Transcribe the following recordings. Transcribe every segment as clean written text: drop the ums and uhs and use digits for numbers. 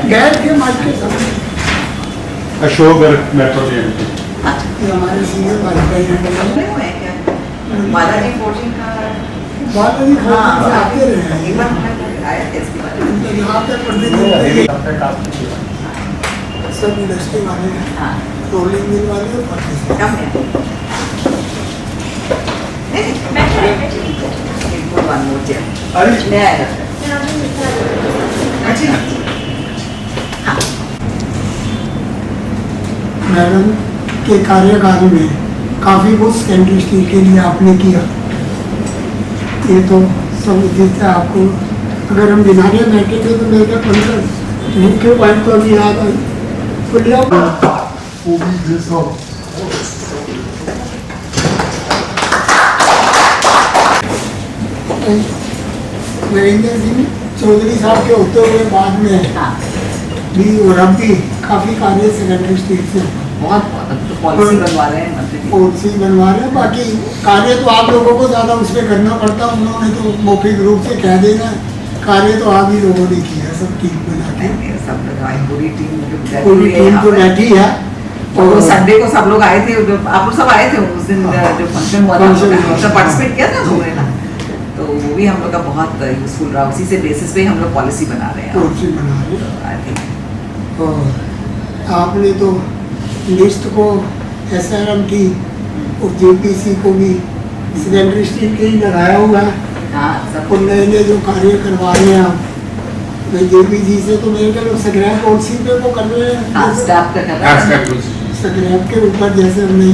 गैर के market Ashok metro train हमारे सीनियर बालाजी फोर्जिंग का बालाजी फोर्जिंग से आते रहे हैं। एक बार आए थे इसके बारे में। यहाँ पे पढ़ने सब इंडस्ट्री वाले हैं, हाँ रोलिंग मिल वाले और पार्टिसिपेंट। कम है अरे ले आएगा अच्छा मैडम के कार्यकाल में काफ़ी कुछ सेकेंडरी स्टील के लिए आपने किया, ये तो सब उचित है। आपको अगर हम दिनारे बैठे थे तो मेरे मुख्य पॉइंट तो अभी याद आई नरेंद्र सिंह चौधरी साहब के होते हुए बाद में भी और अब भी काफ़ी कार्य सेकेंडरी स्टील से बहुत पॉलिसी बनवा रहे हैं मंत्री पॉलिसी बनवा रहे हैं। बाकी कार्य तो आप लोगों को ज़्यादा उस पर करना पड़ता, उन्होंने तो मौखिक रूप से कह देना, कार्य तो आप ही लोगों ने किया सब टीम बना के। सब लोग पूरी टीम तो बैठी है और संडे को सब लोग आए थे, आप लोग सब आए थे उस दिन जो फंक्शन हुआ था पार्टिसिपेट किया था लोगों ने, तो वो भी हम लोग का बहुत यूजफुल रहा। उसी से बेसिस पे हम लोग पॉलिसी बना रहे हैं। पॉलिसी बना रहे हैं। आई थिंक और आपने तो लिस्ट को SRM की और JPC को भी सेकेंडरी स्टील के ही लगाया हुआ है। हाँ सब और नए नए जो कार्य करवा रहे हैं आप JPC से, तो मेरे ख्याल स्क्रैप पॉलिसी पे वो कर रहे हैं। हाँ स्टाफ का कर रहा है स्क्रैप के ऊपर जैसे हमने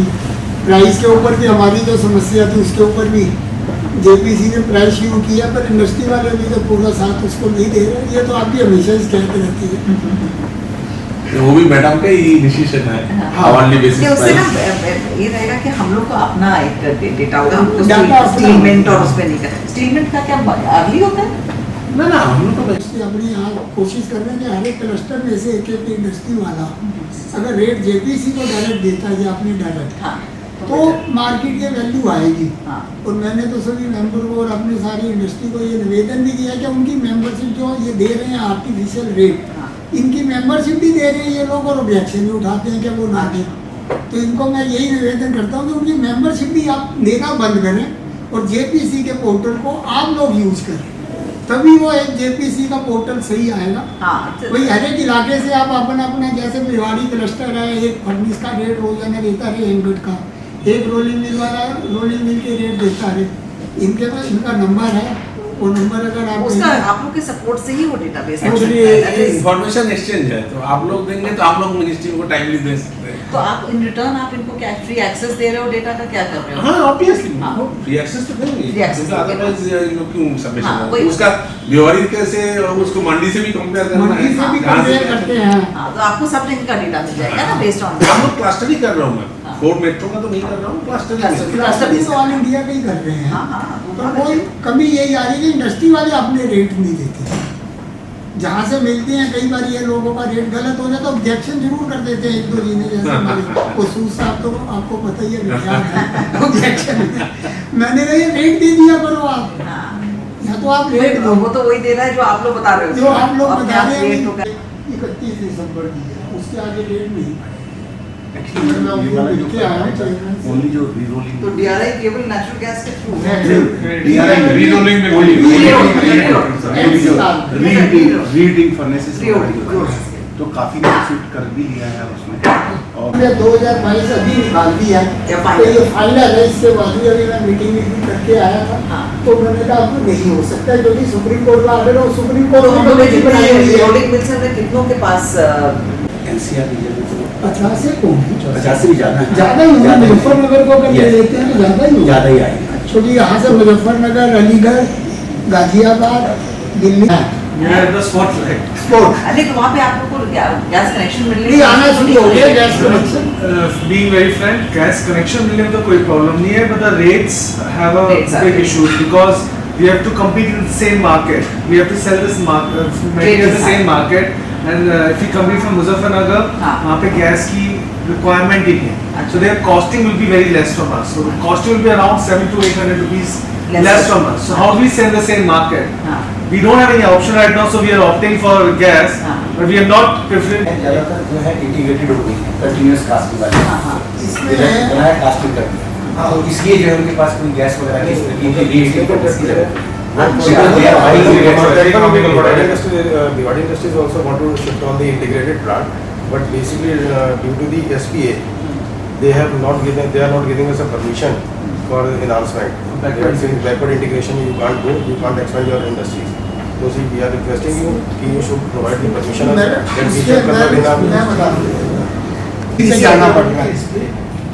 प्राइस के ऊपर भी हमारी जो समस्या थी उसके ऊपर भी JPC ने प्राइस शुरू किया, पर इंडस्ट्री वाले अभी तो पूरा साथ उसको नहीं दे रहे। ये तो आपकी हमेशा शिकायत रहती है। वो भी मैडम का ही डिसीजन है आवरली बेसिस उससे ना ये रहेगा कि हम लोग को अपना एक डेटा होगा, हम स्टीलमेंट और उस पे नहीं कर स्टीलमेंट का क्या अर्ली होता है ना हम लोग तो अपने यहाँ कोशिश कर रहे हैं कि हर एक क्लस्टर में से एक एक इंडस्ट्री वाला अगर रेट JPC को डायरेक्ट देता है आपने डायरेक्ट, हाँ तो मार्केट की वैल्यू आएगी। हाँ और मैंने तो सभी मेंबर को और अपनी सारी इंडस्ट्री को ये निवेदन भी किया कि उनकी मेंबरशिप जो ये दे रहे हैं आर्टिफिशियल रेट, इनकी मेंबरशिप भी दे रहे हैं ये लोग और ऑब्जेक्शन भी उठाते हैं कि वो ना दें। तो इनको मैं यही निवेदन करता हूँ कि उनकी मेंबरशिप भी आप देना बंद करें और JPC के पोर्टल को आप लोग यूज करें, तभी वो एक JPC का पोर्टल सही आएगा। हाँ वही हर एक इलाके से आप अपना अपना जैसे भिवाड़ी क्लस्टर है, एक फर्निश का रेट रोजाना देता है एंगट का, एक रोलिंग मिल वाला रोलिंग मिल के रेट देता है। इनके पास इनका नंबर है, वो नंबर अगर आप उसका आप लोग के सपोर्ट से ही वो डेटाबेस इंफॉर्मेशन एक्सचेंज है, तो आप लोग देंगे तो हम लोग मिनिस्ट्री को टाइमली दे सकते हैं। तो आप इन रिटर्न आप इनको क्या फ्री एक्सेस दे रहे हो डेटा का, क्या कर रहे हो? हाँ ऑब्वियसली हाँ। फ्री एक्सेस तो देंगे, Free access अदरवाइज लोग क्यों हाँ, सबमिशन वही। उसका व्यवहारिक से उसको मंडी से भी कंपेयर करना मंडी से भी है, कहाँ से कंपेयर करते हैं। हाँ तो आपको सब दिन का डेटा मिल जाएगा ना बेस्ड ऑन हम लोग क्लस्टर ही कर रहा हूँ मैं, हाँ। 4 मेट्रो का तो नहीं कर रहा हूँ, क्लस्टर क्लस्टर भी तो ऑल इंडिया का ही कर रहे हैं। हाँ हाँ तो कोई कमी यही आ रही है कि इंडस्ट्री वाले अपने रेट नहीं देते, जहाँ से मिलते हैं कई बार ये लोगों का रेट गलत हो जाता तो ऑब्जेक्शन जरूर कर देते हैं एक दो जीने जैसे सूद साहब तो आपको पता ही है ऑब्जेक्शन मैंने कहा ये रेट दे दिया करो आप, या तो आप रेट दो, वो तो वही दे रहा है जो आप लोग बता रहे हो, जो आप लोग अपने बता आप रहे रेट हैं होगा। 31 दिसंबर की है, उसके आगे रेट नहीं। ओनली जो रीरोलिंग तो DRI केवल नेचुरल गैस के थ्रू रीरोलिंग में ओनली रीहीटिंग फर्नेसेस तो काफी शिफ्ट कर भी लिया है उसमें। और 2022 अभी निकाल दिया है, या तो ये फाइनल है। इससे बाद में अभी मैं मीटिंग करके आया था, तो उन्होंने कहा आपको नहीं हो सकता है क्योंकि सुप्रीम कोर्ट में आगे सुप्रीम कोर्ट बनाई हुई है। रोलिंग मिल्स में कितनों के पास NCR रीजन में 50 से कम 50 से भी ज्यादा है, ज्यादा ही होगा। मुजफ्फरनगर को अगर ले लेते हैं तो ज्यादा ही आएगा, क्योंकि यहाँ से Muzaffarnagar, Aligarh, Ghaziabad, Delhi We are at the spotlight. Sport लेकिन वहाँ पे आप लोग को गैस कनेक्शन मिलने नहीं आना शुरू हो गया gas connection. Being very frank, gas connection मिलने में तो कोई problem नहीं है, but the rates have a Rates are big big. issue because we have to compete in the same market. We have to sell this material in the same market, and if we compete from Muzaffarnagar, हाँ. वहाँ पे gas की requirement ही नहीं है. अच्छा. So their costing will be very less from us. So the costing will be around 700 to 800 rupees Less. less from us. So how do we sell the same market? हाँ We don't have any option right now, so we are opting for gas, हाँ but we are not preferring. ज़्यादातर जो है integrated हो गई है continuous casting वाली हाँ हाँ इसमें है बनाया कास्टिंग कर दिया तो इसलिए जो है उनके पास कोई गैस वगैरह की इस तरह की रीएक्टिव प्रोसेस की जरूरत Bhiwadi Industries also want to shift on the integrated plant, but basically due to the SPA, they are not giving us a permission for enhancement. They are saying backward integration you can't do, you can't expand your industries. So see, we are requesting you कि you should provide the permission us, then we इसके can convert in अंदर मैं our बता दूँ इसे जाना पड़ रहा है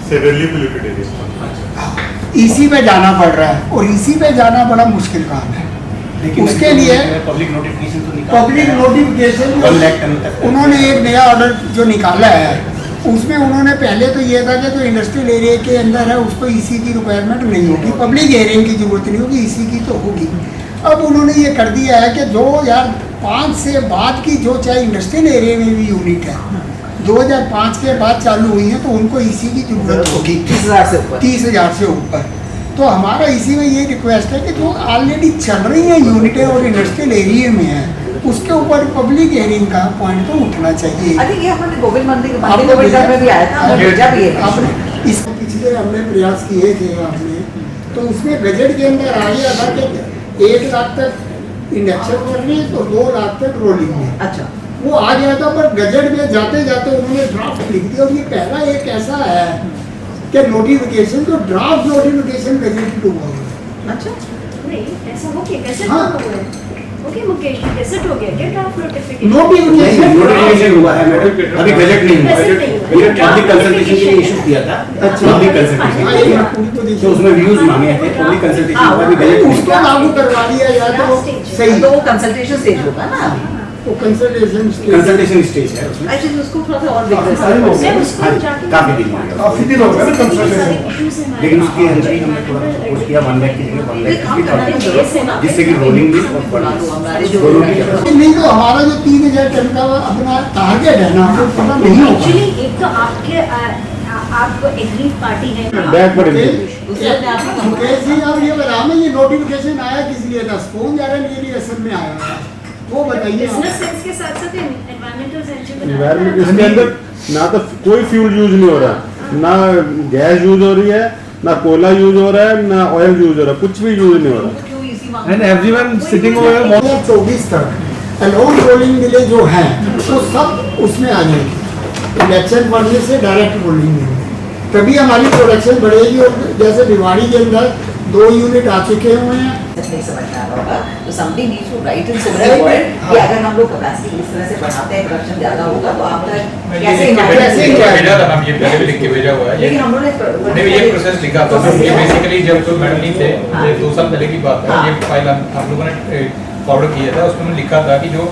severely polluted areas. इसी पे जाना पड़ रहा है और इसी पे जाना बड़ा मुश्किल काम है। उसके लिए पब्लिक नोटिफिकेशन तो निकाल पब्लिक नोटिफिकेशन 1 लाख टन तक उन्होंने एक नया ऑर्डर जो निकाला है उसमें उन्होंने पहले तो ये था कि जो इंडस्ट्रियल एरिया के अंदर है उसको ईसी की रिक्वायरमेंट नहीं होगी, पब्लिक एरिया की जरूरत नहीं होगी, ईसी की तो होगी। अब उन्होंने ये कर दिया है कि 2005 से बाद की जो चाहे इंडस्ट्रियल एरिया में भी यूनिट है 2005 के बाद चालू हुई है तो उनको ईसी की जरूरत होगी 30,000 से ऊपर 30,000 से ऊपर। तो हमारा इसी में ये रिक्वेस्ट है कि जो ऑलरेडी चल रही है यूनिटें और इंडस्ट्रियल एरिया में है उसके ऊपर पब्लिक एरिया का पॉइंट तो उठना चाहिए। अरे ये हमारे गोविंद मंदिर गोविंद में भी आया था, हमने भेजा भी है। आपने इस पिछले हमने प्रयास किए थे आपने तो उसमें बजट के अंदर आ गया था कि 1 लाख तक इंडक्शन करनी तो 2 लाख तक रोलिंग में अच्छा वो आ गया था, पर गजट में जाते जाते उन्होंने ड्राफ्ट लिख दिया और ये पहला एक ऐसा है कि नोटिफिकेशन तो ड्राफ्ट नोटिफिकेशन गजट हुआ है। अच्छा नहीं ऐसा हो गया कैसे हाँ। हुआ है? ओके मुकेश कैसेट हो गया क्या ड्राफ्ट नोटिफिकेशन? नोटिफिकेशन नोटिफिकेशन हुआ है मैडम अभी बजट नहीं हुआ Budget नहीं हुआ। बजट पब्लिक कंसल्टेशन के लिए इशू किया था पब्लिक हाँ, कंसल्टेशन ये पूरी तो देखिए। तो उसमें व्यूज मांगे थे पब्लिक कंसल्टेशन हुआ अभी बजट नहीं उसको लागू करवा दिया जाए तो सही तो वो कंसल्टेशन स्टेज होगा ना अभी तो कंसल्टेशन कंसल्टेशन स्टेज है उसमें आई थिंक उसको थोड़ा सा और विगरस मैं उसको हाँ, जाके काफी दिन हो गया काफी दिन हो गए ना सारे कंसल्टेशन issues हमारे लेकिन उसके पास अंदर ही हमने थोड़ा कोशिश किया 1 लाख की जगह 1 लाख काम की करने की जरूरत है ना जिससे कि रोलिंग भी और बुला लो हमारे जो दोनों की जरूरत नहीं तो हमारा जो 3,000 टन का अपना टारगेट है ना वो पूरा नहीं होगा। एक्चुअली एक तो आपके आप एग्री पार्टी है दूसरे अपने आप में मुकेश जी आप ये बताओ ना ये नोटिफिकेशन आया किस लिए था? स्पोन जा रहा है असल में आया था वो बताइए आप। बिजनेस सेंस के साथ साथ एनवायरमेंटल सेंस एनवायरमेंट इसके अंदर ना तो कोई फ्यूल यूज नहीं हो रहा ना गैस यूज हो रही है ना कोयला यूज हो रहा है ना ऑयल यूज हो रहा है कुछ भी यूज नहीं हो रहा क्यों इसी मामले And everyone sitting over here 2024 तक अलोन रोलिंग मिले जो हैं वो सब उसमें आ जाएंगे इलेक्शन बढ़ने से डायरेक्ट रोलिंग मिले तभी हमारी प्रोडक्शन बढ़ेगी। और जैसे भिवाड़ी के अंदर 2 यूनिट आ चुके हुए हैं नहीं समझ में आ रहा होगा तो something needs to write in so many word कि अगर हम लोग कैपेसिटी इस तरह से बढ़ाते हैं प्रोडक्शन ज्यादा होगा तो आप कैसे कैसे भेजा था मैम ये पहले भी लिख के भेजा हुआ है लेकिन हम लोगों नहीं ये प्रोसेस लिखा था ये बेसिकली जब कोई मैडम नहीं थे ये 2 साल पहले की बात है ये फाइल हम लोगों ने फॉरवर्ड किया था उसमें लिखा था कि जो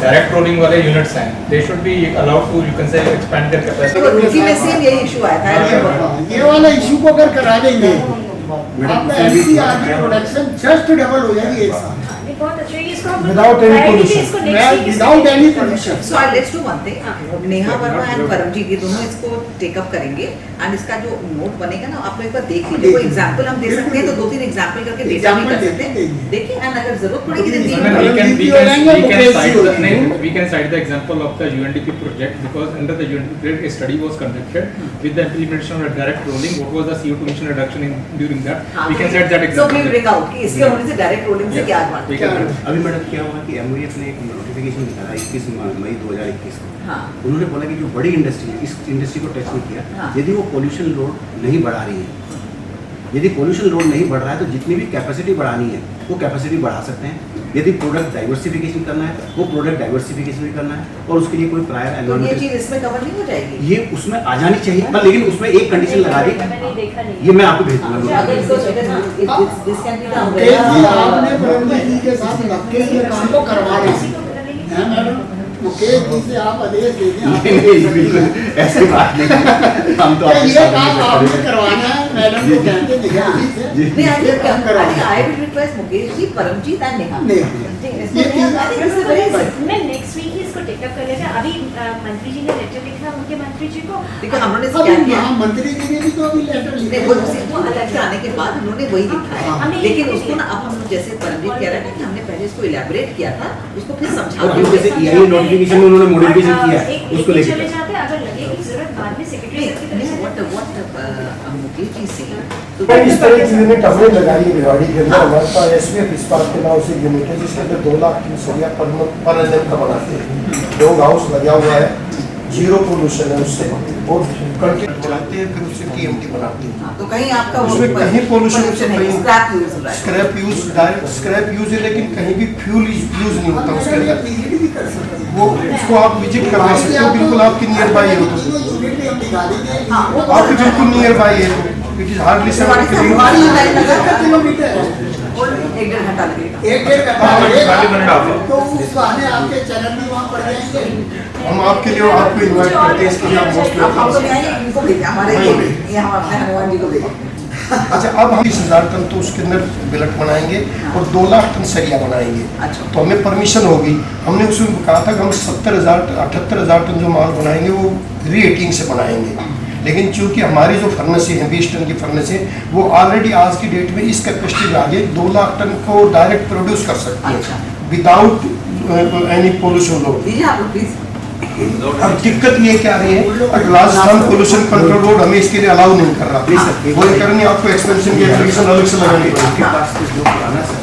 डायरेक्ट रोलिंग वाले यूनिट्स हैं they should be allowed to you can say expand their capacity उसी में सेम यही इशू आया था ये वाला इशू को अगर करा देंगे आपका एनसीआर की प्रोडक्शन जस्ट डबल हो जाएगी एक साल बहुत अच्छा है इसको Without any pollution. Without any pollution. So I let's do one thing Neha Verma and Paramjeet ये दोनों इसको टेक अप करेंगे एंड इसका जो नोट बनेगा ना आप लोग एक बार देख लीजिए कोई एग्जांपल हम दे सकते हैं तो 2-3 एग्जांपल करके डेटा भी कर सकते हैं देखिए एंड अगर जरूरत पड़ेगी we can cite the example of the UNDP project because under the UNDP project a study was conducted with the implementation of direct rolling what was the CO2 emission reduction in during that we can cite that so we example bring out कि इसके होने से direct rolling से क्या advantage अभी madam क्या हुआ कि एमओएफ ने एक नोटिफिकेशन निकाला 21 मई 2021 को हाँ उन्होंने बोला कि जो बड़ी इंडस्ट्री है इस इंडस्ट्री को टच नहीं किया हाँ। यदि वो पोल्यूशन लोड नहीं बढ़ा रही है यदि पोल्यूशन लोड नहीं बढ़ रहा है तो जितनी भी कैपेसिटी बढ़ानी है वो कैपेसिटी बढ़ा सकते हैं। यदि प्रोडक्ट डाइवर्सिफिकेशन करना है वो प्रोडक्ट डाइवर्सिफिकेशन भी करना है और उसके लिए कोई प्रायर तो ये एनवायरमेंटल चीज इसमें कवर नहीं हो जाएगी ये उसमें आ जानी चाहिए पर लेकिन उसमें एक कंडीशन लगा दी मैंने देखा नहीं ये मैं आपको भेज दूंगा अगर इसको this can be the Mukesh ji आपने परमजीत जी के साथ लग के ये काम को करवा रहे हैं एक दिन से आप आदेश दे दें नहीं नहीं बिल्कुल ऐसी बात नहीं, हम तो आपके ये साथ काम मिलकर आपने करेंगे। करवाना है, मैडम को कहते हैं निगम जी से। जी। नहीं, ये काम करवाना I will request Mukesh ji, Paramjit and Neha. नहीं इसको Neha, I think this is very good। मैं नेक्स्ट वीक ही इसको टेकअप कर लेगा। अभी मंत्री जी ने लेटर लिखा उनके मंत्री जी को। देखो हम लोगों ने अभी क्या किया, मंत्री जी ने भी तो अभी लेटर नहीं, लिखा वो है। उसी को अलग से आने के बाद हम लोगों ने वही लिखा है, हमने लेकिन ये उसको ना अब हम लोग जैसे परमजीत कह रहे हैं ना कि हमने पहले इसको इलेबोरेट किया था, उसको फिर समझा और दिया। हम जैसे EIA नोटिफिकेशन में उन्होंने मॉडिफिकेशन किया है, उसको लेके चले जाते हैं, अगर लगे कि जरूरत बाद में सेक्रेटरी सर की तरफ से what मुकेश जी से पर इस तरह की यूनिट हमने लगाई है भिवाड़ी के अंदर। हमारे पास एसवीएफ इस्पात के नाम से यूनिट है जिसके अंदर 2 लाख की सरिया पर एनएम का बनाते हैं। डोग हाउस लगा हुआ है, जीरो पोल्यूशन है उससे, और कंटेंट बनाते हैं फिर उससे TMT बनाते हैं। हाँ, तो कहीं आपका उसमें कहीं pollution से कहीं स्क्रैप यूज हो रहा है। Scrap use, direct scrap use है, लेकिन कहीं भी फ्यूल यूज नहीं होता उसके हम अंदर। विजिट भी कर सकते हैं। वो उसको आप विजिट करवा सकते हो, बिल्कुल आपके नियर बाई है वो। यूनिट भी हम दिखा देंगे। हाँ, वो आपके बिल्कुल नियर बाई है, इट इज हार्डली 7 हमारी किलोमीटर। लाइन लगा किलोमीटर है, और 1-1.5 घंटा लगेगा। 1-1.5 घंटा हाँ, लगेगा। 30 मिनट आते हैं। तो उस बहाने आपके चरण भी वहाँ पड़ जाएंगे। हम आपके लिए आपको इनवाइट करते हैं, इसके लिए आप मोस्ट अब हम तो वेलकम। नहीं, इनको भेजें, हमारे ये हम अपने हनुमान जी को भेजें। अच्छा, अब हम 20,000 टन तो उसके अंदर बिलट बनाएंगे और 2 लाख टन सरिया बनाएंगे। अच्छा। तो हमें परमिशन होगी, हमने उसमें कहा था कि हम 78,000 टन जो माल बनाएंगे वो रीएटिंग से बनाएंगे। लेकिन चूंकि हमारी जो फर्नेसें हैं 20 टन की फर्नेसें, वो ऑलरेडी आज की डेट में इस कैपेसिटी में आगे 2 लाख टन को डायरेक्ट प्रोड्यूस कर सकती अच्छा। है विदाउट एनी पोल्यूशन लोड। दीजिए आप लोग प्लीज। अब दिक्कत ये क्या रही है, राजस्थान पोल्यूशन कंट्रोल बोर्ड हमें इसके लिए अलाउ नहीं कर रहा। वो ये करनी आपको एक्सपेंशन की एप्लीकेशन अलग से लगानी आपके पड़ेगी। पास तो जो पुराना सर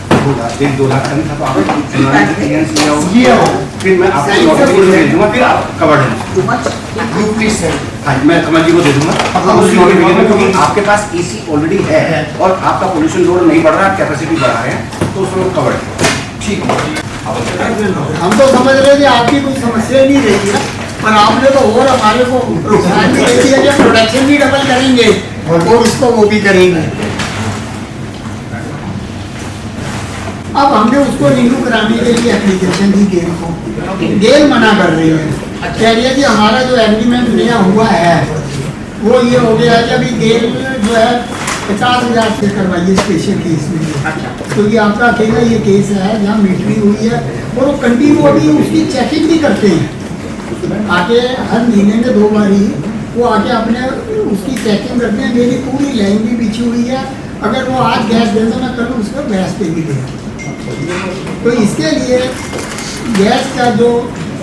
2 लाख टन था, तो आप एक्सपीरियंस लिया होगा। लिया हो। फिर मैं आपको नोटिफिकेशन भेज दूंगा, फिर आप कवर है। Too much. You please send. हाँ, मैं कमल जी को दे दूंगा उस नोटिफिकेशन, क्योंकि आपके पास AC ऑलरेडी है और आपका पोल्यूशन लोड नहीं बढ़ रहा है, कैपेसिटी बढ़ा रहे हैं, तो उसमें कवर है। ठीक है। हम तो समझ रहे थे आपकी कोई समस्या नहीं रही है, पर आपने तो और हमारे को प्रोत्साहन भी दे दिया कि प्रोडक्शन भी डबल करेंगे और उसको वो भी करेंगे। अब हमने उसको रिन्यू कराने के लिए एप्लीकेशन दी गेल को, गेल मना कर रही है, कह रही है कि हमारा जो एग्रीमेंट नया हुआ है वो ये हो गया कि अभी गेल जो है 50,000 से करवाइए स्पेशल केस में। तो ये आपका अकेला ये केस है जहाँ मीटरिंग हुई है, और वो कंटिन्यू अभी उसकी चेकिंग भी करते हैं। आके हर महीने में 2 बार ही वो आके अपने उसकी चेकिंग करते हैं। मेरी पूरी लाइन भी बिछी हुई है, अगर वो आज गैस दे तो मैं कल उसको गैस पे भी दे। तो इसके लिए गैस का जो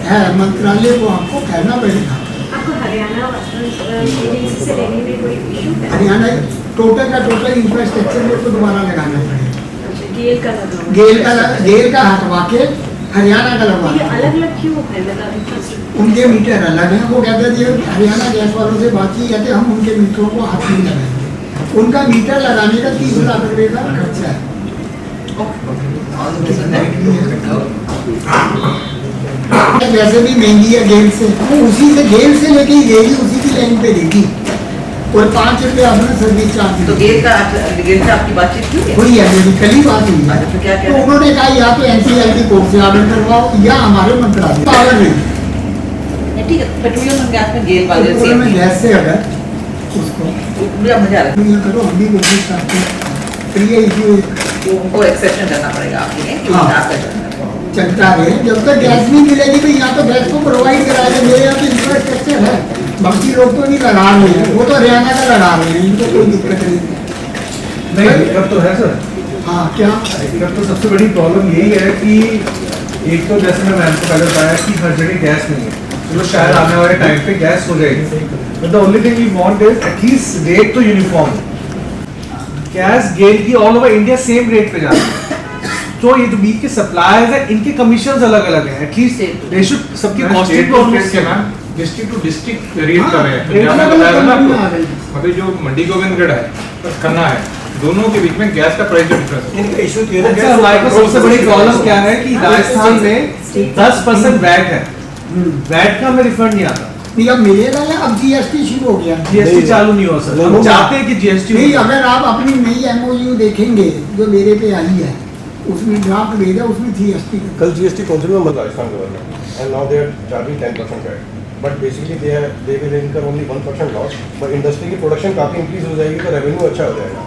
है मंत्रालय को आपको कहना पड़ेगा। आपको हरियाणा एजेंसी से लेने में कोई इशू है? हरियाणा टोटल का टोटल इंफ्रास्ट्रक्चर को दोबारा लगाना पड़ेगा। गेल का लगा गेल का हटवा के हरियाणा का लगवा ये अलग अलग क्यों है? मतलब इंफ्रास्ट्रक्चर उनके मीटर अलग हैं। वो कहते थे हरियाणा गैस वालों से बात की कहते हम उनके मीटरों को हाथ नहीं लगाएंगे। उनका मीटर लगाने का 30 लाख रुपये का खर्चा है। वैसे भी महंगी है गेल से, उसी से गेल से लेके ही देगी, उसी की लाइन पे देगी, और 5 रुपये अपना सर्विस चार्ज। तो गेल से आपकी बातचीत हुई है? हुई है, मेरी कल ही बात हुई है। तो क्या तो उन्होंने कहा या तो NCLT कोर्ट से ऑर्डर करवाओ या हमारे मंत्रालय पावर नहीं। ठीक है, पेट्रोलियम एंड गैस में गेल वाले पेट्रोल में गैस से अगर उसको मुझे मजा आ रहा है। ये करो, हम भी कोशिश करते हैं। फिर ये इश्यू तो उनको एक्सेप्शन करना पड़ेगा आपके लिए कि हाँ। आप कर रहे हैं। चलता रहे जब तक गैस नहीं मिलेगी। तो यहाँ तो गैस को प्रोवाइड करा रहे, मेरे यहाँ तो इंफ्रास्ट्रक्चर है, बाकी लोग तो नहीं लगा रहे हैं, वो तो हरियाणा का लगा रहे हैं, इनको कोई दिक्कत नहीं। नहीं, दिक्कत तो है सर। हाँ क्या दिक्कत तो सबसे बड़ी प्रॉब्लम यही है कि एक तो जैसे मैं मैम को पहले बताया कि हर जगह गैस नहीं है, तो शायद आने वाले टाइम पे गैस हो जाएगी। But the only thing we want is at least rate तो यूनिफॉर्म। गैस गेल की all over India same rate पे जाती है, तो ये जो बीच के सप्लायर्स है इनके कमीशंस अलग अलग हैं। एटलीस्ट दे शुड सबकी कॉस्टिंग को डिस्ट्रिक्ट टू डिस्ट्रिक्ट रेट हाँ, कर रहे हैं। रेट तो अलग बताया अलग ना कंपनी आ आपको, गई। मतलब जो मंडी गोविंदगढ़ है खन्ना है, दोनों के बीच में गैस का प्राइस डिफरेंस है। इनका इशू ये अच्छा, हमारे को सबसे बड़ी प्रॉब्लम क्या है कि राजस्थान में 10% वैट है, वैट का हमें रिफंड नहीं आता। नहीं अब मिलेगा ना, अब GST शुरू हो गया। जीएसटी चालू नहीं हो सर, हम चाहते हैं कि जीएसटी नहीं, अगर आप अपनी नई MOU देखेंगे जो मेरे पे आई है, उसमें ड्राफ्ट भेजा, उसमें GST कल GST काउंसिल में Rajasthan government and now they are charging 10% VAT. But basically they will incur only 1% loss. But industry की production काफी increase हो जाएगी तो revenue अच्छा हो जाएगा.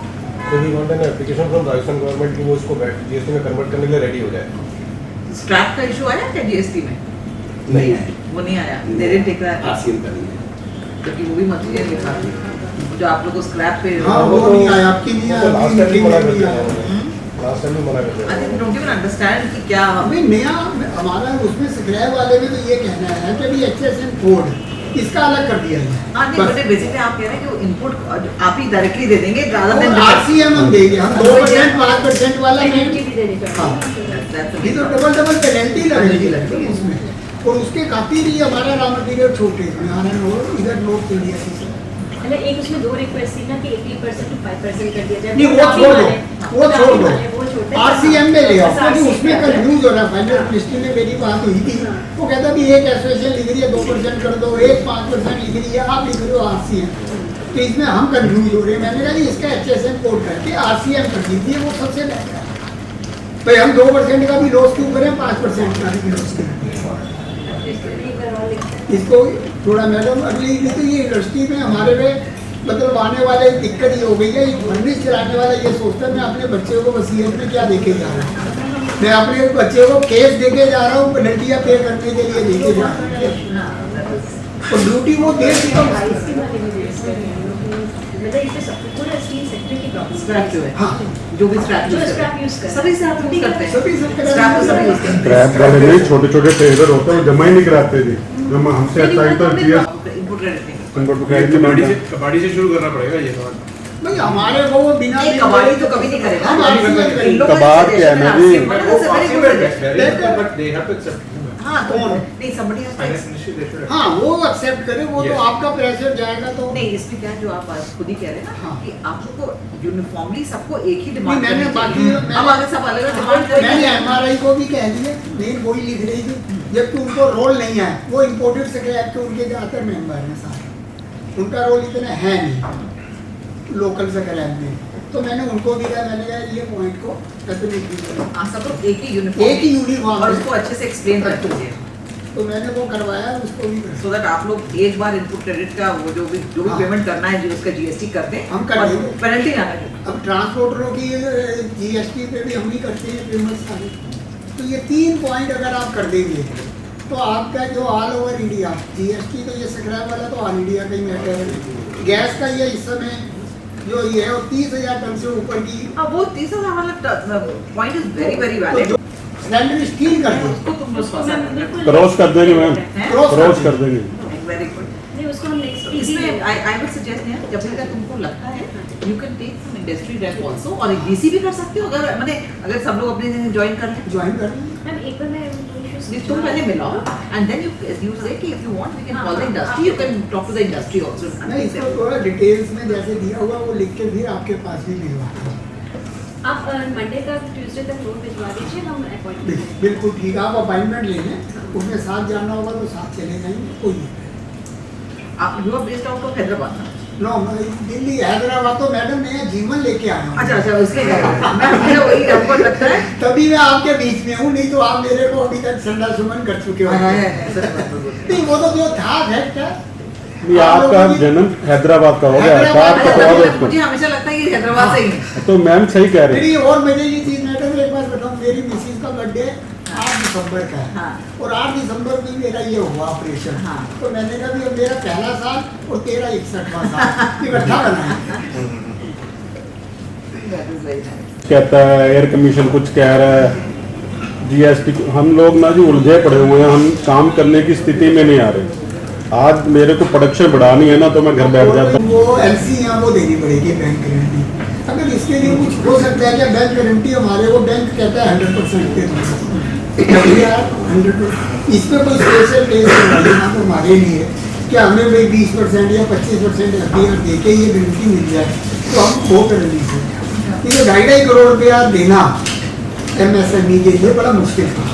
So we want an application from Rajasthan government कि वो इसको GST में convert करने के लिए ready हो जाए. स्क्रैप का इशू आया क्या जीएसटी में? नहीं है, वो नहीं आया, they didn't take that RCM का नहीं है। क्योंकि वो भी मटेरियल लिखा था जो आप लोग को स्क्रैप पे हाँ वो नहीं आया, आपकी नहीं आया, लास्ट टाइम भी मना कर दिया आया। उन्होंने. लास्ट टाइम भी मना कर दिया. I think don't even understand कि क्या अभी नया हमारा उसमें स्क्रैप वाले में तो ये कहना है कि भी HSN कोड इसका अलग कर दिया है। हाँ नहीं बट बेसिकली आप कह रहे हैं कि वो इनपुट आप ही डायरेक्टली दे देंगे rather than RCM हम देंगे, हम 2% 5% वाला पेनल्टी भी देनी हाँ चाहिए। ये तो डबल पेनल्टी लगेगी उसमें, और उसके खातिर ही हमारा रॉ मटेरियल छोटे इसमें आ रहे हैं, इधर नोट कर दिया से मतलब एक उसमें दो रिक्वेस्ट थी ना कि 80% टू 5% कर दिया जाए। नहीं वो छोड़ दो RCM में ले आओ, क्योंकि उसमें कंफ्यूज हो रहा है। फाइनल मिनिस्ट्री में मेरी बात हुई थी, वो कहता भी एक एसोसिएशन लिख रही है 2% कर दो, एक 5% लिख रही है, आप लिख रहे हो RCM, तो इसमें हम कंफ्यूज हो रहे हैं। मैंने कहा कि इसका HSN कोड करके RCM कर दीजिए, वो सबसे बेहतर है। भाई हम 2% का भी लॉस क्यों करें, 5% का भी लॉस करें। इसको थोड़ा मैडम अगली तो ये इंडस्ट्री में हमारे में मतलब आने वाले दिक्कत ये हो गई है, फर्निश चलाने वाला ये सोचता है मैं अपने बच्चे को वसीयत में क्या देके जा रहा हूँ, मैं अपने बच्चे को केस देके जा रहा हूँ, पेनल्टियाँ पे करने के लिए देके जा रहा हूँ, और ड्यूटी वो दे चुका मतलब इसमें सब पूरा स्टील सेक्टर की प्रॉब्लम स्क्रैप जो है हाँ जो भी स्क्रैप जो स्क्रैप यूज कर सभी से आप यूज करते हैं सभी सब स्क्रैप तो सभी यूज करते हैं स्क्रैप वाले नहीं, छोटे छोटे ट्रेडर होते हैं वो जमा ही नहीं कराते थे, जमा हमसे अच्छा ही तो इनपुट क्रेडिट नहीं कबाड़ी से शुरू करना पड़ेगा ये तो। भाई हमारे को वो बिना नहीं कबाड़ी तो कभी नहीं करेगा हम RCM करेंगे। इन लोगों का कबाड़ क्या है ना जी? suggestion but they have to accept. हाँ तो नहीं somebody has to accept. हाँ वो एक्सेप्ट करे, वो तो आपका प्रेशर जाएगा तो नहीं इसमें क्या है, जो आप खुद ही कह रहे हैं ना हाँ। कि आप लोग को यूनिफॉर्मली सबको एक ही नहीं, डिमांड मैंने करनी बाकी चाहिए। अब आगे सब अलग अलग डिमांड मैंने करेंगे MRI को भी कह दिया, मेन वही लिख रही थी, जबकि उनको रोल नहीं है, वो इम्पोर्टेड स्क्रैप के उनके ज़्यादातर मेंबर हैं सारे, उनका रोल इतना है नहीं लोकल स्क्रैप में, तो मैंने उनको भी कहा, मैंने कहा ये पॉइंट को हाँ सब लोग एक ही एक ही यूनिफॉर्म और उसको अच्छे से एक्सप्लेन कर दीजिए तो मैंने वो करवाया, उसको भी सो दैट आप लोग एक बार इनपुट क्रेडिट का वो जो भी हाँ। पेमेंट करना है जो उसका जीएसटी कर दें हम कर देंगे। पेनल्टी ना लगे अब ट्रांसपोर्टरों की GST पे भी हम ही करते हैं पेमेंट सारी, तो ये 3 पॉइंट अगर आप कर देंगे तो आपका जो ऑल ओवर इंडिया GST तो ये स्क्रैप वाला तो ऑल इंडिया का ही मैटर है, गैस का ये इस समय जो ये है 30,000 टन से ऊपर की अब वो 30,000 वाला point is very very valid cylinder steel कर दो, उसको तुम लोग पसंद क्रॉस कर देंगे मैम, क्रॉस कर देंगे। वेरी गुड नहीं उसको हम नेक्स्ट इसमें आई वुड सजेस्ट है जब तक तुमको लगता है you can take some industry rep also और एक डीसी भी कर सकते हो अगर माने अगर सब लोग अपने ज्वाइन कर लें ज्वाइन कर लें। मैम एक बार मैं तुम पहले मिलाओ एंड देन यू से कि if you want we can call the industry you can talk to the industry also नहीं इसको थोड़ा डिटेल्स में जैसे दिया हुआ वो लिख के फिर आपके पास भी भिजवा आप मंडे तक ट्यूसडे तक नोट भिजवा दीजिए, हम अपॉइंटमेंट बिल्कुल ठीक है, आप अपॉइंटमेंट ले लें, उसमें साथ जाना होगा तो साथ चले जाएंगे, कोई नहीं। आप you are based out of Hyderabad ना नो दिल्ली हैदराबाद तो मैडम मैं जीवन लेके आया हूँ। अच्छा उसके मैं मुझे वही आपको लगता है तभी मैं आपके बीच में हूँ, नहीं तो आप मेरे को अभी तक संडा सुमन कर चुके हो। नहीं वो तो जो था फैक्ट है, ये आपका जन्म हैदराबाद का हो गया, बात कटवा दो उसको। मुझे हमेशा लगता है कि हैदराबाद से ही है तो मैम सही कह रही मेरी और मजे की चीज मैडम एक बार बताऊँ, मेरी मिसिस का बर्थडे 8 दिसंबर का है हाँ। और 8 दिसंबर में मेरा ये हुआ ऑपरेशन, हाँ। तो मैंने कहा भी अब मेरा पहला साल और तेरा 61वां साल इकट्ठा बनाया। That is very nice. कहता है एयर कमीशन कुछ कह रहा है, GST हम लोग ना जी उलझे पड़े हुए हैं, हम काम करने की स्थिति में नहीं आ रहे। आज मेरे को प्रोडक्शन बढ़ानी है ना तो मैं घर बैठ जाता हूँ। वो LC यहाँ वो देनी पड़ेगी बैंक गारंटी, अगर इसके लिए कुछ हो सकता है क्या बैंक गारंटी हमारे वो बैंक कहता है 100% के 100%, इस पर कोई स्पेशल केस करना तो हमारे लिए क्या हमें भाई 20% या 25% FDR दे के ये गारंटी मिल जाए तो हम वो कर लीजिए, ये 2.5 करोड़ रुपया देना MSME के लिए बड़ा मुश्किल था।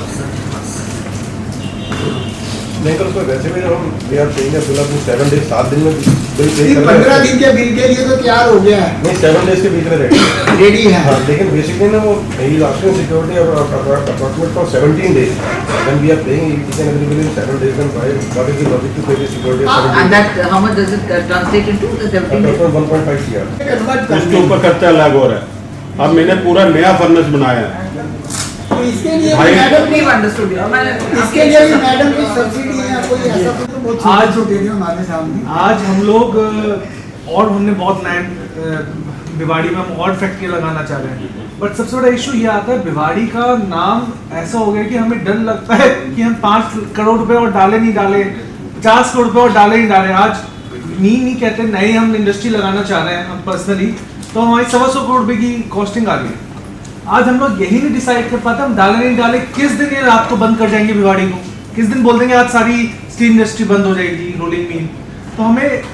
नहीं तो उसमें वैसे भी हम वी आर पेइंग बिल अपनी 7 डेज 7 दिन में बिल पे ये कर 15 दिन के बिल के लिए तो तैयार हो गया है, नहीं 7 डेज के बीच में रेडी रेडी है। हाँ, लेकिन बेसिकली ना वो ही asking security apartment for 17 days when we are paying each and every bill in 7 days then why what is the logic to pay the security And that how much does it translate into the 17 days? 1.5 CR convert कर उसके ऊपर खर्चा अलग हो रहा है। अब मैंने पूरा नया फर्नेस बनाया है, तो इसके लिए भाई- मैडम We've understood you. इसके लिए भी मैडम की सब्सिडी है कोई ऐसा कुछ तो बहुत आज- छूट दे रही है हमारे सामने। आज हम लोग और हमने बहुत लैंड भिवाड़ी में हम और फैक्ट्री लगाना चाह रहे हैं, बट सबसे बड़ा इशू ये आता है भिवाड़ी का नाम ऐसा हो गया कि हमें डर लगता है कि हम 5 करोड़ रुपए और डाले नहीं डाले, 50 करोड़ रुपए और डाले नहीं डाले। आज नहीं कहते नहीं हम इंडस्ट्री लगाना चाह रहे हैं हम पर्सनली, तो हमारी 125 करोड़ रुपए की कॉस्टिंग आ रही है। आज हम लोग यही नहीं डिसाइड कर पाते हम डाले नहीं डाले, किस दिन ये रात को बंद कर जाएंगे भिवाड़ी को, किस दिन बोल देंगे आज सारी स्टील इंडस्ट्री बंद हो जाएगी, रोलिंग मिल। तो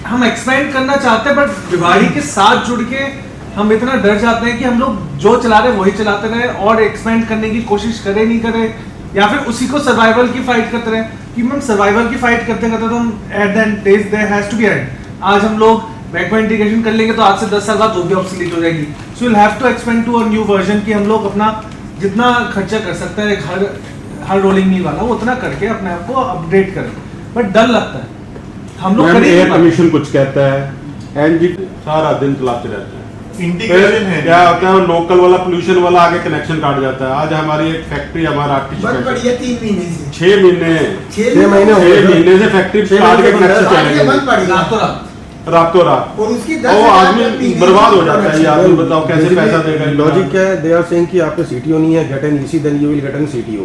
हम एक्सपेंड करना चाहते हैं, बट भिवाड़ी के साथ जुड़ के हम इतना डर जाते हैं कि हम लोग जो चला रहे वही चलाते रहे और एक्सपेंड करने की कोशिश करें नहीं करें, या फिर उसी को सर्वाइवल की फाइट करते रहे कि हम सर्वाइवल की फाइट करते करते तो हम at the end there has to be end. आज हम लोग बैकवर्ड इंटीग्रेशन कर लेंगे तो आज से 10 साल बाद वो भी ऑब्सोलीट हो जाएगी। So will have to expand to a new version कि हम लोग अपना जितना खर्चा कर सकते हैं हर रोलिंग मिल वाला वो उतना करके अपने आप को अपडेट करें, बट डर लगता है हम लोग मैम, करें एयर नहीं पाते। कमीशन कुछ कहता है, एनजी सारा दिन चलाते रहते हैं। इंटीग्रेशन है क्या होता है, लोकल वाला पोल्यूशन वाला आगे कनेक्शन काट जाता है। आज हमारी एक फैक्ट्री हमारा बंद पड़ी है 3 महीने से, 6 महीने 6 महीने हो गए। 6 महीने से फैक्ट्री काट के कनेक्शन चले ये बंद गए पड़ी है रातों रात रातों रात। और उसकी वो आदमी बर्बाद हो जाता है। ये आदमी बताओ कैसे पैसा देगा। लॉजिक क्या है, दे आर सेइंग कि आपके सीटीओ नहीं है, get an EC then you will get an CTO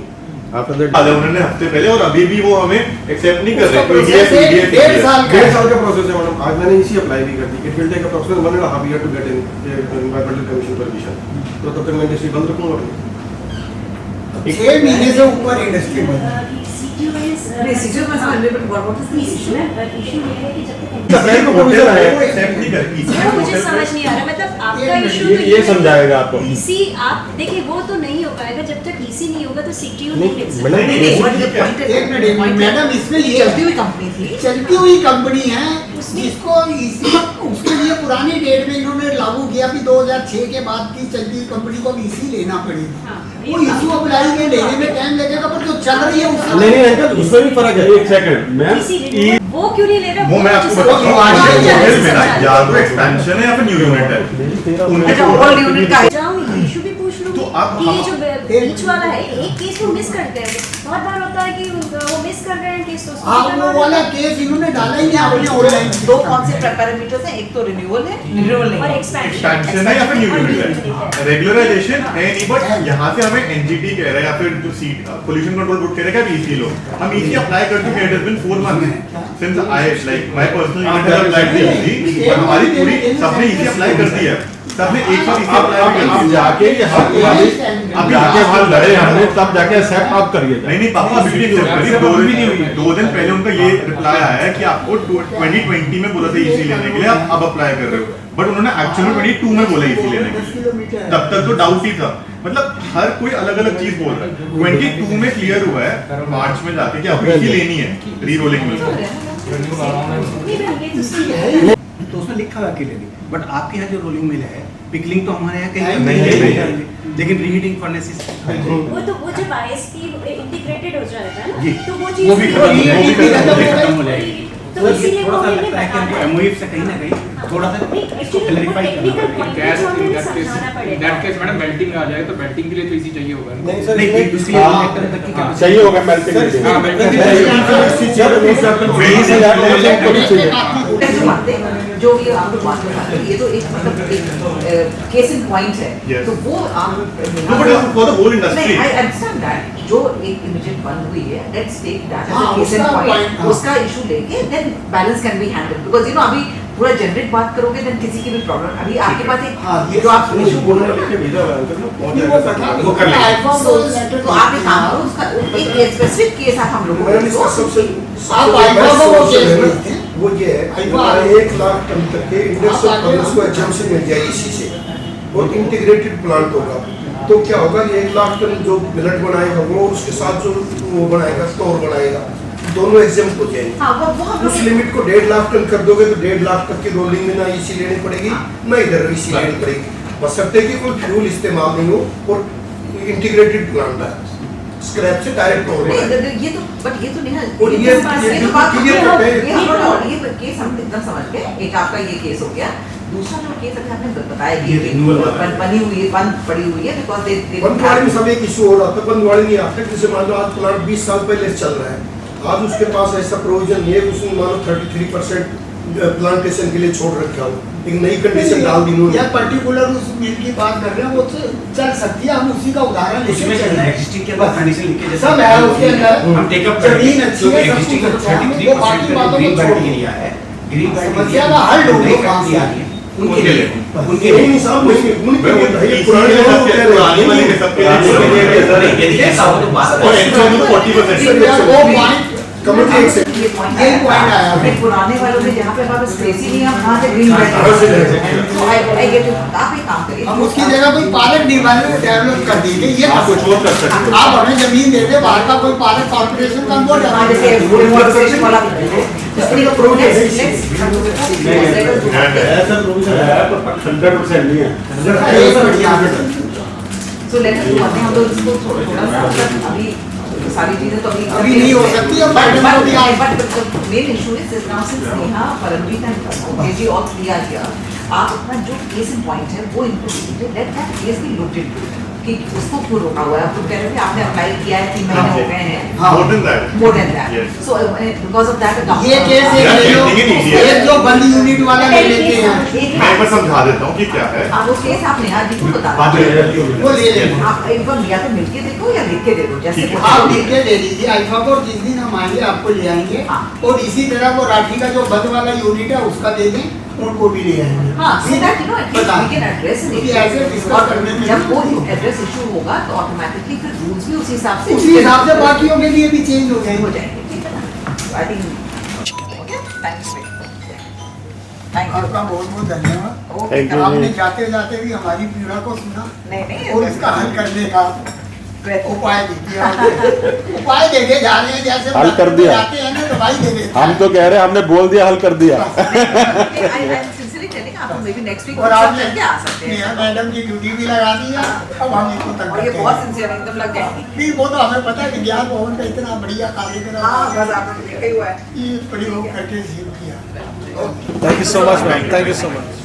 after that. उन्होंने हफ्ते पहले और अभी भी वो हमें एक्सेप्ट नहीं कर उसका रहे। प्रोसेस है 1.5 साल का 1.5 साल का प्रोसेस है मैडम। आज मैंने ईसी अप्लाई भी कर दी, it will take approximately 1.5 year to get environmental commission permission. तो तब तक मैं इंडस्ट्री बंद रखूंगा अपनी। 6 महीने से ऊपर इंडस्ट्री बंद है। Procedure में समझ में what is the issue? Issue ये है कि जब तक सप्लाई को परमिशन आया है। एक्सेप्ट नहीं करती। वो मुझे समझ नहीं आ रहा, मतलब आपका इशू ये समझाएगा आपको। ईसी आप देखिए वो तो नहीं हो पाएगा जब तक ईसी नहीं होगा, तो सीटीयू नहीं, नहीं लिख मैडम, सकते। नहीं, what is the point? एक मिनट मैडम, इसमें ये चलती हुई कंपनी थी। चलती हुई कंपनी है जिसको उसके लिए पुरानी डेट में इन्होंने लागू किया कि 2006 के बाद की चलती हुई कंपनी को ईसी लेना पड़ेगा। हाँ, वो इशू अप्लाई के लेने में टाइम लगेगा, पर जो चल रही है उसका नहीं नहीं अंकल, उसमें भी फर्क है। एक सेकंड मैम, ईसी रिन्यूअल वो क्यों नहीं ले रहे? वो मैं आपको मुझे समझ बताऊं, नहीं आ रहा। मॉडल में ना या तो एक्सपेंशन है या फिर न्यू यूनिट है। उनके अच्छा, ओल्ड यूनिट का जाऊँ इशू भी पूछ लूँ तो आप कि ये हम- जो बीच वाला है एक केस वो मिस करते हैं। बहुत बार होता है कि वो मिस कर रहे हैं केस, तो उसको हाँ करवा वो वाला देते केस इन्होंने डाला ही नहीं अपने ऑनलाइन। दो कौन से पैरामीटर्स हैं? एक तो रिन्यूअल है, रिन्यूअल हैं। और नहीं। एक्सपेंशन है या फिर न्यू यूनिट है। रेगुलराइजेशन है नहीं, बट यहाँ से हमें एनजीटी कह रहा है या फिर जो सीट पोल्यूशन कंट्रोल बोर्ड कह रहा है कि आप ईसी लो। हम ईसी अप्लाई कर चुके हैं, it has been 4 months since I like my personal unit has applied the EC, और हमारी पूरी सबने ईसी अप्लाई कर दी है। सबने एक साथ ईसी अप्लाई कर अब दी। जाके ये अब जाके हाल लड़े हमने, तब जाके एक्सेप्ट आप करिए। नहीं नहीं पापा अभी भी एक्सेप्ट करी। 2 दिन पहले उनका ये रिप्लाई आया है कि आपको 2020 में बोला था ईसी लेने के लिए, आप अब अप्लाई कर रहे हो, बट उन्होंने एक्चुअल में 22 में बोला ईसी लेने के लिए। तब तक तो डाउट ही था। मतलब हर कोई अलग अलग चीज बोल रहा है। 22 में क्लियर हुआ है मार्च में जाके कि आपको ईसी लेनी है री रोलिंग में। तो उसमें लिखा हुआ अकेले भी, बट आपके यहाँ जो रोलिंग मिल है, पिकलिंग तो हमारे यहाँ कहीं नहीं, लेकिन रीहीटिंग फर्नेसेस वो तो वो जब आईएसपी इंटीग्रेटेड हो जाएगा ना, जी, तो वो वो चीज भी खत्म हो जाएगी। तो इसीलिए थोड़ा वो सा मैंने लगता है कि हमको बताया। एमओएफ से कहीं ना कहीं थोड़ा सा इसको क्लैरिफाई करना पड़ेगा। गैस हमें इन समझाना पड़ेगा। दैट केस मैडम मेल्टिंग में आ जाए तो मेल्टिंग के लिए तो इसी चाहिए होगा ना। नहीं सर, नहीं उसके लिए रिएक्टर तक की capacity- चाहिए होगा मेल्टिंग के लिए। हाँ, melting जो बातें जो भी आप लोग बात कर रहे हैं, ये तो एक मतलब एक केस इन पॉइंट है। Yes. तो वो आप No, but it's for the whole industry. नहीं, I understand that जो एक इमीडिएट बंद हुई है, लेट्स टेक दैट एज हाँ, अ केस इन उसका पॉइंट, point, हाँ। उसका इशू लेके then balance can be handle, because you know अभी पूरा जनरेट बात करोगे देन किसी की भी प्रॉब्लम। अभी आपके पास हाँ, एक ये जो आप इशू बोल रहे लिख के भेजा हुआ है अंकल, वो पहुंच नहीं, जाएगा वो बता सर। वो कर लेंगे। iPhone तो को letter तो आप एक काम करो, उसका एक स्पेसिफिक केस आप हम लोगों मैडम इसका को सबसे आप iPhone को वो केस है ना, भेजते हैं। वो ये है कि iPhone हमारे 1 लाख टन तक के इंडस्ट्रियल प्लांट्स को एग्जाम्पशन मिल जाए इसी से, और इंटीग्रेटेड प्लांट होगा। तो क्या होगा, 1 लाख टन जो मिलेट बनाएगा वो, उसके साथ जो वो बनाएगा स्टोर बनाएगा, दोनों एग्जाम हो जाएंगे। हाँ वो हम उस लिमिट को 1.5 लाख टन कर दोगे तो 1.5 लाख तक की रोलिंग में ना ईसी लेनी पड़ेगी ना इधर ईसी लेनी पड़ेगी, बशर्ते कि कोई फ्यूल इस्तेमाल नहीं हो और इंटीग्रेटेड प्लांट है, स्क्रैप से डायरेक्ट हो रहा है। ये तो बट ये तो निहाल और ये तो बात clear करते हैं। ये केस हम एकदम समझ गए। एक आपका ये केस हो गया, दूसरा जो केस अभी आपने बताया कि ये renewal वाला है। बनी हुई है, बंद पड़ी हुई है बिकॉज दे बंदवाड़ी में सब एक इशू हो रहा था, बंदवाड़ी नहीं आता, जैसे मान लो आज प्लांट 20 साल पहले चल रहा है, आज उसके पास ऐसा प्रोविजन नहीं है कि उसने मान लो 33% प्लांटेशन के लिए छोड़ रखा हो, एक नई कंडीशन डाल दी उन्होंने। या पर्टिकुलर उस मिल की बात कर रहे हैं, वो तो चल सकती है, हम उसी का उदाहरण उसमें लेके चल चल रहा रहे है, हैं। existing के बाद condition लिख के जैसे सब है उसके अंदर, हम take up जमीन करेंगे। अच्छी है, तो सब existing कुछ का अच्छा है, 33% वो बाकी बातों green को belt छोड़ो। area है, green belt समस्या area का हल ढूंढो नई कहाँ फैक्ट्री से। आ रही है, उनके लिए उनके नहीं लिए साहब नहीं, उनके लिए भाई इसी पुराने के लोग सबके कह रहे पुराने वाले के हैं। सबके यदि ऐसा हो तो बात और एक्चुअली 40% वो पॉइंट कमेटी एक सेकंड, ये पॉइंट यही point आया। अपने पुराने वालों में जहाँ पे हमारे स्पेस ही नहीं है, हम कहाँ से ग्रीन कहाँ से लेंगे? तो आई गेट इट। आप एक काम करिए, हम उसकी जगह कोई पार्क डेवलप कर देंगे, ये आप कुछ और कर सकते हो। आप हमें जमीन दे दे, बाहर का कोई पार्क कॉर्पोरेशन का वो हाँ, जैसे डेमोन्स्ट्रेशन वाला ऐसा प्रोविजन है पर 100% नहीं है। सो लेट अस डू हम लोग इसको थोड़ा सा मतलब अभी सारी चीजें तो अभी नहीं हो सकती, अब मैडम को भी आप- but main issue is now since Neha Paramjit and KG all clear किया, आप अपना जो केस इन पॉइंट है वो इनको दीजिए, let that case B looked into कि उसको क्यों रोका हुआ है। आप लोग कह रहे थे आपने अप्लाई किया है 3 महीने हो गए हैं, More than that. More than that, Yes. So because of that ये केस एक Yeah, ले लो, getting it easier. एक जो बंद यूनिट वाला ले लेते हैं, मैं एक बार समझा देता हूँ कि क्या है। आप वो केस आप नेहा जी को बता बात दीजिए। वो ले लेंगे। आप एक बार या तो मिलके देखो या लिख के दे दो, जैसे ठीक है। आप लिख के दे दीजिए अल्फा को, जिस दिन हम आएंगे आपको ले आएंगे, हाँ। और इसी तरह वो राठी का जो बंद वाला यूनिट है उसका दे दें, उनको भी ले आएंगे। हाँ, so that you know at least बता we can address an क्योंकि issue। ऐसे discuss और करने में जब वो भी- एड्रेस इशू होगा तो ऑटोमेटिकली फिर रूल्स भी उसी हिसाब से उसी हिसाब से बाकियों के लिए भी चेंज हो हो जाएंगे। जाएंगे, ठीक है ना? I think okay, thanks thank you. आपका बहुत बहुत धन्यवाद। Okay, Thank you. आपने जाते जाते भी हमारी पीड़ा को सुना नहीं और इसका हल करने का प्रयत्न उपाय दिया। उपाय देके जा रहे हैं, जैसे हल कर दिया। जाते हैं ना दवाई दे देते हम हैं। तो कह रहे हैं हमने बोल दिया, हल कर दिया। आई एम सिंसियरली टेलिंग आप मे बी नेक्स्ट वीक और आपने करके आ सकते नेहा हैं। मैडम की ड्यूटी भी लगा दी है, अब हम इनको तक और ये करते बहुत हैं। सिंसियर एकदम लग जाएंगे। नहीं, वो तो हमें पता है कि ज्ञान भवन का इतना बढ़िया कार्यक्रम हाँ, बस आपने देखा ही हुआ है। ये प्रयोग करके सीख किया। Thank you so much, ma'am. Thank you so much.